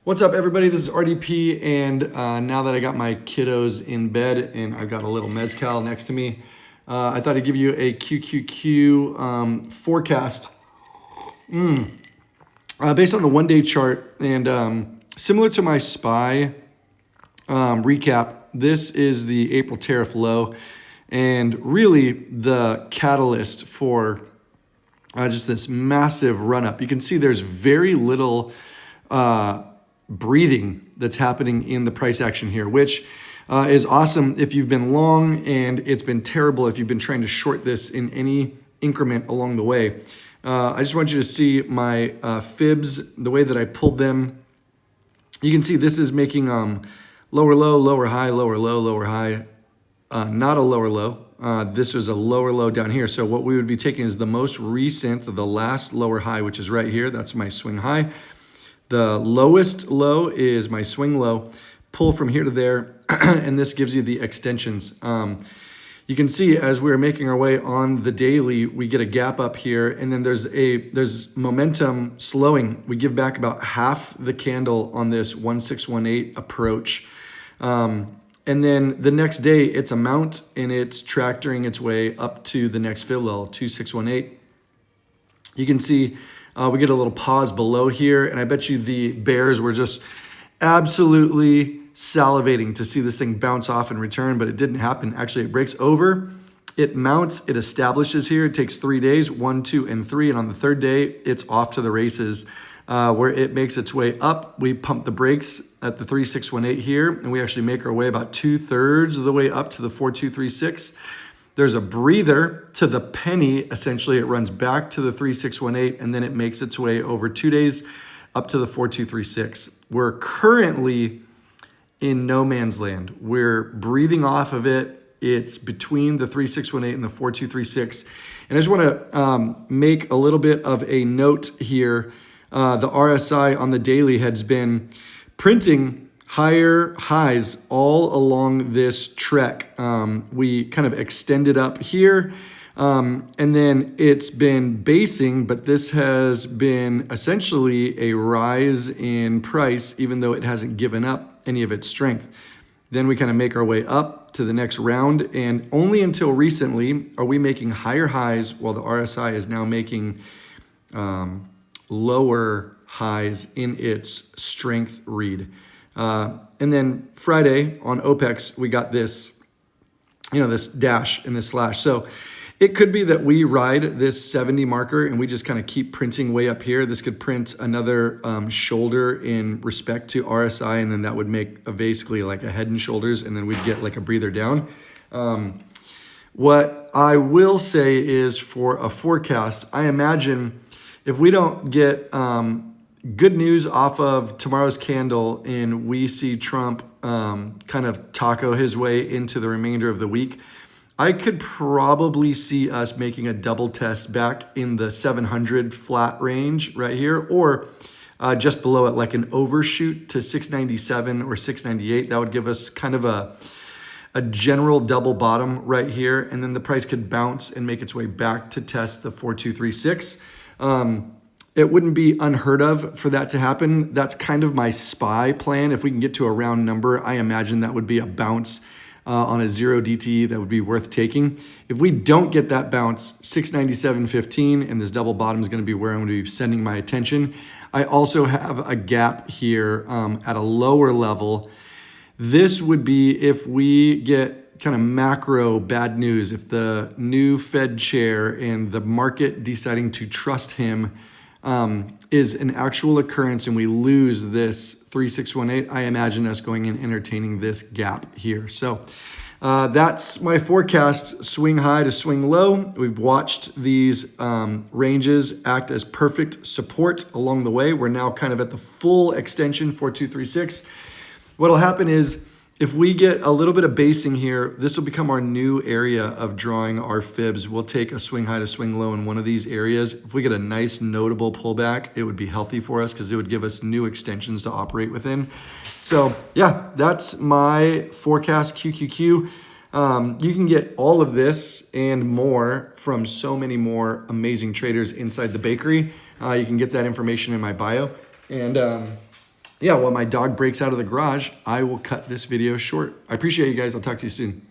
What's up, everybody? This is RDP, and now that I got my kiddos in bed and I've got a little mezcal next to me, I thought I'd give you a QQQ forecast based on the one-day chart. And similar to my SPY recap, this is the April tariff low, and really the catalyst for just this massive run-up. You can see there's very little breathing that's happening in the price action here, which is awesome if you've been long, and it's been terrible if you've been trying to short this in any increment along the way. I just want you to see my fibs, the way that I pulled them. You can see this is making lower low, lower high, lower low, lower high, not a lower low. This is a lower low down here. So what we would be taking is the most recent, the last lower high, which is right here. That's my swing high. The lowest low is my swing low. Pull from here to there, and this gives you the extensions. You can see as we're making our way on the daily, we get a gap up here, and then there's momentum slowing. We give back about half the candle on this 1618 approach. And then the next day, it's a mount, and it's tractoring its way up to the next fib level, 2618. You can see we get a little pause below here, and I bet you the bears were just absolutely salivating to see this thing bounce off and return, but it didn't happen. Actually, it breaks over, it mounts, it establishes here. It takes 3 days, 1, 2, and 3, and on the third day, it's off to the races. Where it makes its way up, we pump the brakes at the 3618 here, and we actually make our way about 2/3 of the way up to the 4236. There's a breather to the penny. Essentially, it runs back to the 3618, and then it makes its way over 2 days up to the 4236. We're currently in no man's land. We're breathing off of it. It's between the 3618 and the 4236. And I just want to make a little bit of a note here. The RSI on the daily has been printing higher highs all along this trek. We kind of extended up here, and then it's been basing, but this has been essentially a rise in price, even though it hasn't given up any of its strength. Then we kind of make our way up to the next round, and only until recently are we making higher highs while the RSI is now making lower highs in its strength read. And then Friday on OPEX, we got this, this dash and this slash. So it could be that we ride this 70 marker and we just kind of keep printing way up here. This could print another shoulder in respect to RSI, and then that would make basically like a head and shoulders, and then we'd get like a breather down. What I will say is, for a forecast, I imagine if we don't get good news off of tomorrow's candle and we see Trump kind of taco his way into the remainder of the week, I could probably see us making a double test back in the 700 flat range right here, or just below it, like an overshoot to 697 or 698. That would give us kind of a general double bottom right here, and then the price could bounce and make its way back to test the 4236. It wouldn't be unheard of for that to happen. That's kind of my SPY plan. If we can get to a round number, I imagine that would be a bounce on a 0 DTE that would be worth taking. If we don't get that bounce, 697.15, and this double bottom is going to be where I'm going to be sending my attention. I also have a gap here at a lower level. This would be if we get kind of macro bad news, if the new Fed chair and the market deciding to trust him is an actual occurrence and we lose this 3618, I imagine us going and entertaining this gap here. So that's my forecast, swing high to swing low. We've watched these ranges act as perfect support along the way. We're now kind of at the full extension, 4236. What'll happen is, if we get a little bit of basing here, this will become our new area of drawing our fibs. We'll take a swing high to swing low in one of these areas. If we get a nice notable pullback, it would be healthy for us because it would give us new extensions to operate within. So yeah, that's my forecast QQQ. You can get all of this and more from so many more amazing traders inside the bakery. You can get that information in my bio. And yeah, while my dog breaks out of the garage, I will cut this video short. I appreciate you guys. I'll talk to you soon.